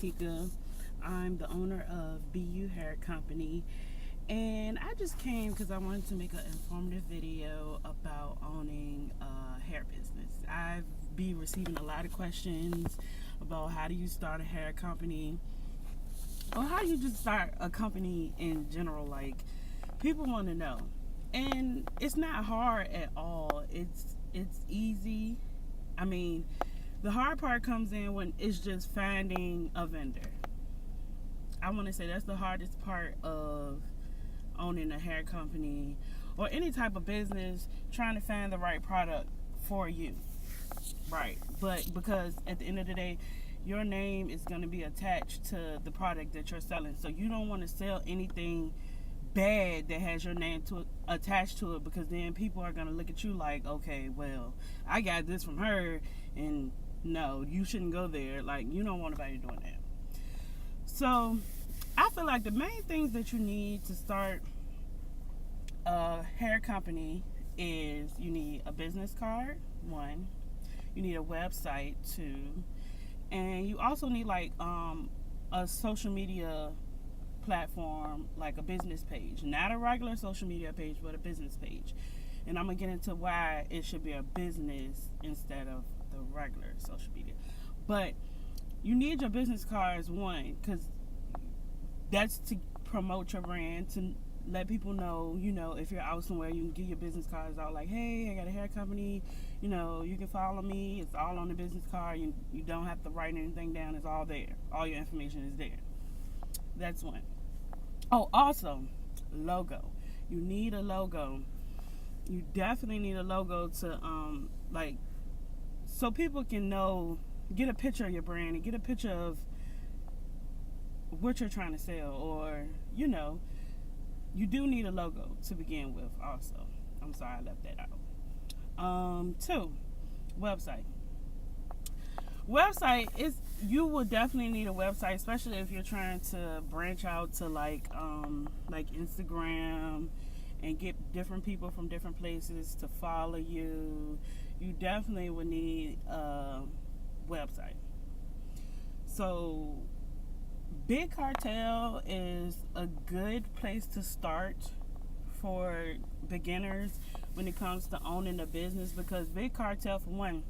Teka. I'm the owner of BU Hair Company, and I just came because I wanted to make an informative video about owning a hair business. I've been receiving a lot of questions about how do you start a hair company, or how do you just start a company in general. Like, people want to know, and it's not hard at all. It's easy. I mean, the hard part comes in when it's just finding a vendor. I want to say that's the hardest part of owning a hair company or any type of business, trying to find the right product for you. Right. But because at the end of the day, your name is going to be attached to the product that you're selling. So you don't want to sell anything bad that has your name attached to it, because then people are going to look at you like, okay, well, I got this from her, and no, you shouldn't go there. Like, you don't want anybody doing that. So I feel like the main things that you need to start a hair company is you need a business card, one, you need a website, two, and you also need like a social media platform, like a business page, not a regular social media page, but a business page. And I'm gonna get into why it should be a business instead of the regular social media. But you need your business cards, one, because that's to promote your brand, to let people know, if you're out somewhere, you can get your business cards out like, hey, I got a hair company, you can follow me. It's all on the business card. You don't have to write anything down. It's all there. All your information is there. That's one. Oh, also, logo. You need a logo. You definitely need a logo to, so people can know, get a picture of your brand and get a picture of what you're trying to sell, or, you do need a logo to begin with also. I'm sorry I left that out. Two, website. Website is, you will definitely need a website, especially if you're trying to branch out to like Instagram and get different people from different places to follow you. You definitely would need a website. So Big Cartel is a good place to start for beginners when it comes to owning a business, because Big Cartel, for one,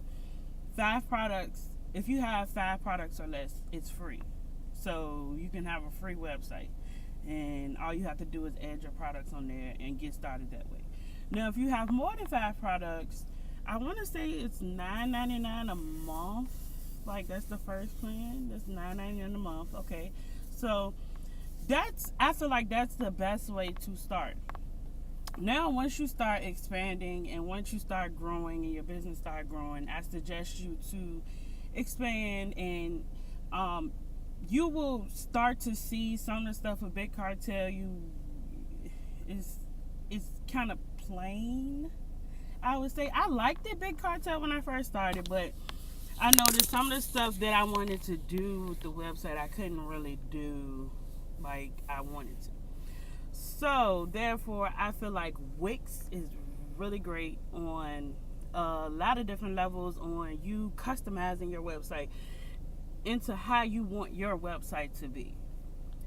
5 products, if you have 5 products or less, it's free. So you can have a free website, and all you have to do is add your products on there and get started that way. Now, if you have more than 5 products, I want to say it's $9.99 a month. Like, that's the first plan. That's $9.99 a month. Okay, so I feel like that's the best way to start. Now, once you start expanding and once you start growing and your business start growing, I suggest you to expand, and you will start to see some of the stuff with Big Cartel. It's kind of plain, I would say. I liked it, Big Cartel, when I first started, but I noticed some of the stuff that I wanted to do with the website, I couldn't really do like I wanted to. So, therefore, I feel like Wix is really great on a lot of different levels, on you customizing your website into how you want your website to be.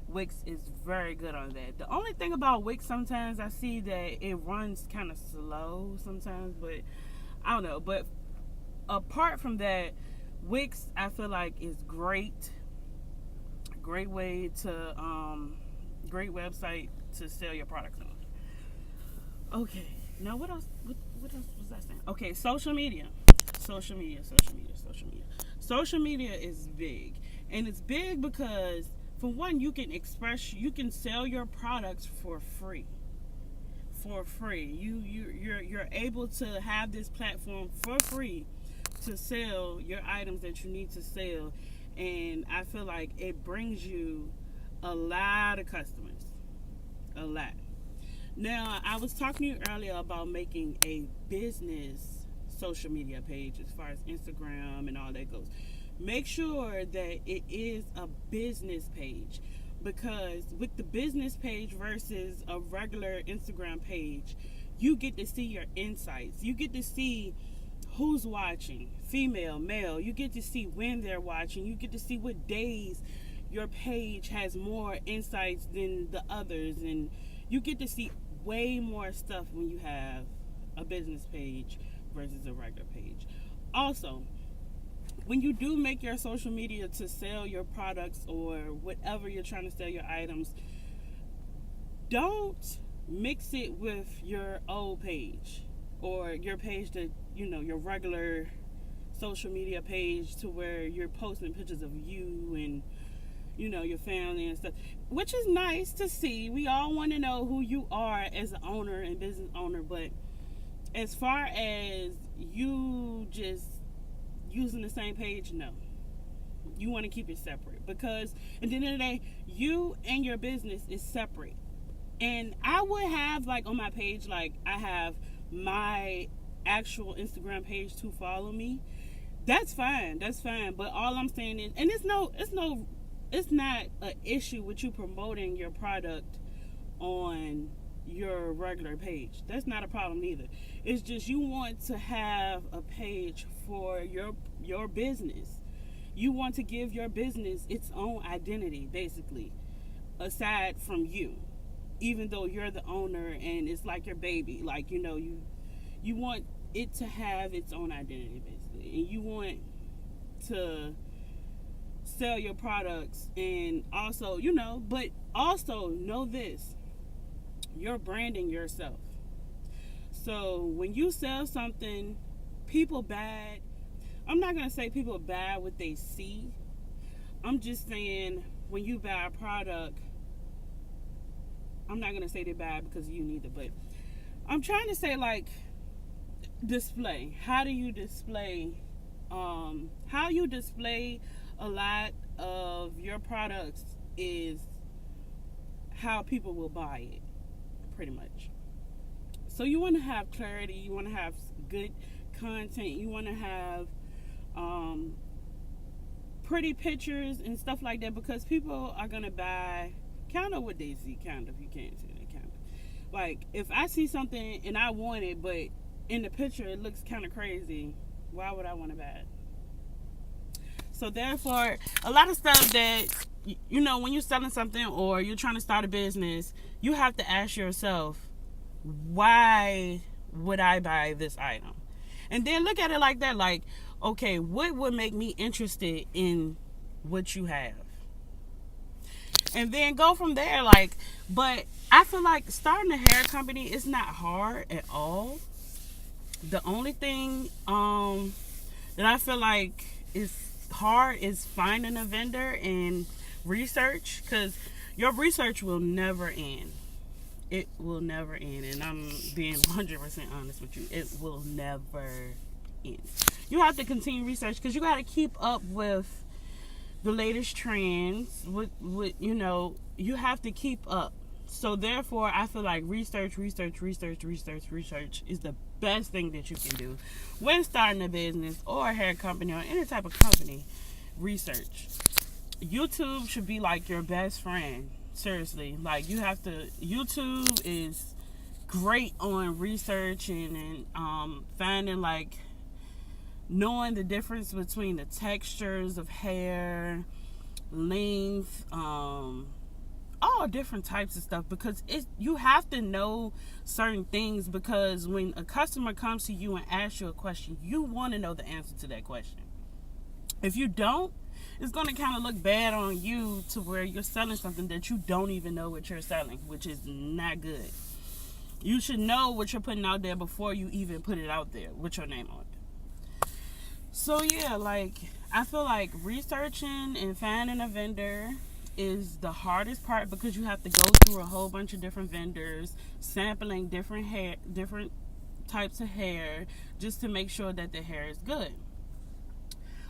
Wix is very good on that. The only thing about Wix, sometimes I see that it runs kind of slow sometimes, but I don't know. But apart from that, Wix, I feel like, is great. Great way to, great website to sell your products on. Okay, now what else? What else was I saying? Okay, social media. Social media is big, and it's big because, for one, you can sell your products for free. You're able to have this platform for free to sell your items that you need to sell, and I feel like it brings you a lot of customers. A lot. Now, I was talking to you earlier about making a business social media page as far as Instagram and all that goes. Make sure that it is a business page, because with the business page versus a regular Instagram page, you get to see your insights. You get to see who's watching, female, male. You get to see when they're watching. You get to see what days. your page has more insights than the others, and you get to see way more stuff when you have a business page versus a regular page. Also, when you do make your social media to sell your products or whatever you're trying to sell your items, don't mix it with your old page or your page that, your regular social media page, to where you're posting pictures of you and your family and stuff, which is nice to see. We all want to know who you are as an owner and business owner, but as far as you just using the same page, no. You want to keep it separate, because at the end of the day, you and your business is separate. And I would have, like, on my page, like, I have my actual Instagram page to follow me. That's fine. But all I'm saying is, and it's not an issue with you promoting your product on your regular page. That's not a problem either. It's just you want to have a page for your business. You want to give your business its own identity, basically, aside from you. Even though you're the owner and it's like your baby, like, you want it to have its own identity, basically, and you want to sell your products, and also, but also know this: you're branding yourself. So when you sell something, I'm not going to say people buy what they see. I'm just saying, when you buy a product, I'm not going to say they buy it because of you neither, but I'm trying to say, like, display. How you display a lot of your products is how people will buy it, pretty much. So you want to have clarity, you want to have good content, you want to have pretty pictures and stuff like that, because people are going to buy kind of what they see, kind of. You can't see that, kind of. Like, if I see something and I want it, but in the picture it looks kind of crazy, why would I want to buy it? So therefore, a lot of stuff that, when you're selling something or you're trying to start a business, you have to ask yourself, why would I buy this item? And then look at it like that, like, okay, what would make me interested in what you have? And then go from there, like. But I feel like starting a hair company is not hard at all. The only thing that I feel like is hard is finding a vendor and research, because your research will never end. It will never end, and I'm being 100% honest with you. It will never end. You have to continue research, because you got to keep up with the latest trends. You have to keep up. So therefore, I feel like research is the best thing that you can do when starting a business or a hair company or any type of company. Research. YouTube should be like your best friend. Seriously, like, YouTube is great on researching and finding, like, knowing the difference between the textures of hair, length, all different types of stuff, because you have to know certain things, because when a customer comes to you and asks you a question, you want to know the answer to that question. If you don't, it's going to kind of look bad on you, to where you're selling something that you don't even know what you're selling, which is not good. You should know what you're putting out there before you even put it out there with your name on it. So yeah, like, I feel like researching and finding a vendor is the hardest part, because you have to go through a whole bunch of different vendors, sampling different types of hair, just to make sure that the hair is good.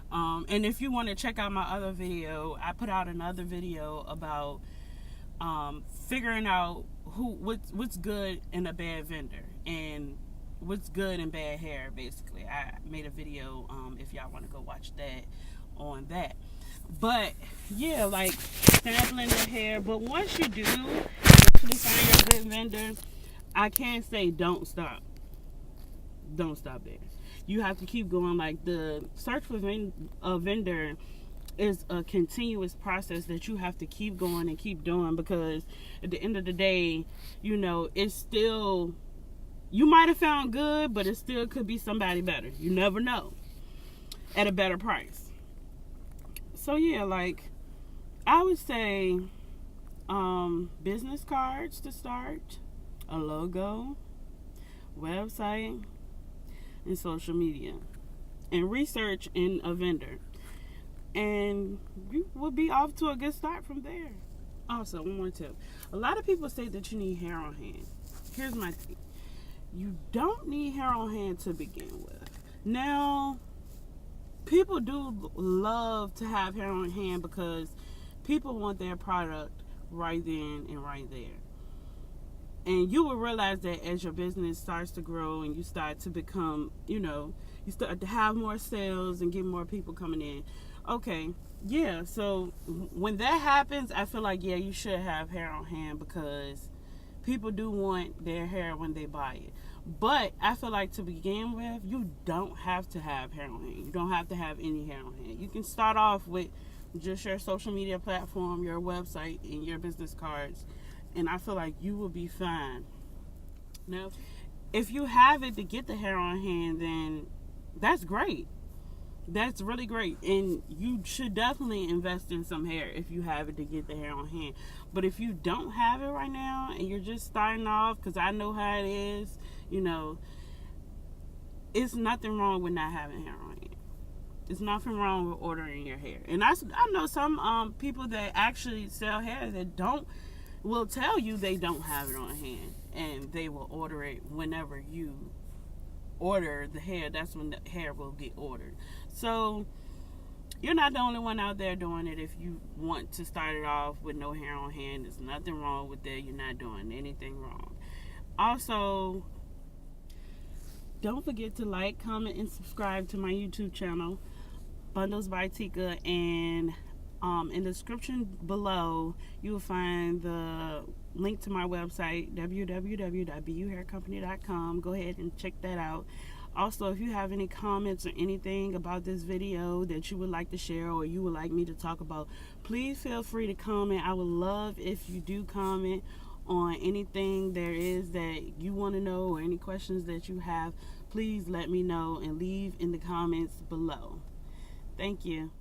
And if you want to check out my other video, I put out another video about figuring out what's good in a bad vendor and what's good in bad hair. Basically, I made a video, if y'all want to go watch that, on that. But yeah, like, sampling the hair. But once you do actually find your good vendor, I can't say don't stop there. You have to keep going. Like, the search for a vendor is a continuous process that you have to keep going and keep doing, because at the end of the day, it's still, you might have found good, but it still could be somebody better. You never know, at a better price. So yeah, like I would say business cards to start, a logo, website, and social media, and research in a vendor, and you will be off to a good start from there. Also, one more tip: a lot of people say that you need hair on hand. Here's my tip: you don't need hair on hand to begin with. Now, people do love to have hair on hand because people want their product right then and right there. And you will realize that as your business starts to grow and you start to become, you start to have more sales and get more people coming in. Okay, yeah, so when that happens, I feel like, yeah, you should have hair on hand, because people do want their hair when they buy it. But I feel like to begin with, you don't have to have hair on hand. You don't have to have any hair on hand. You can start off with just your social media platform, your website, and your business cards, and I feel like you will be fine. Now, if you have it to get the hair on hand, then that's great. That's really great, and you should definitely invest in some hair if you have it to get the hair on hand. But if you don't have it right now and you're just starting off, because I know how it is, it's nothing wrong with not having hair on hand. It's nothing wrong with ordering your hair. And I know some people that actually sell hair that will tell you they don't have it on hand, and they will order it whenever you order the hair. That's when the hair will get ordered. So you're not the only one out there doing it. If you want to start it off with no hair on hand, there's nothing wrong with that. You're not doing anything wrong. Also, don't forget to like, comment, and subscribe to my YouTube channel, Bundles by Teka, and in the description below you will find the link to my website, www.buhaircompany.com. Go ahead and check that out. Also, if you have any comments or anything about this video that you would like to share or you would like me to talk about, please feel free to comment. I would love if you do comment on anything there is that you want to know, or any questions that you have. Please let me know and leave in the comments below. Thank you.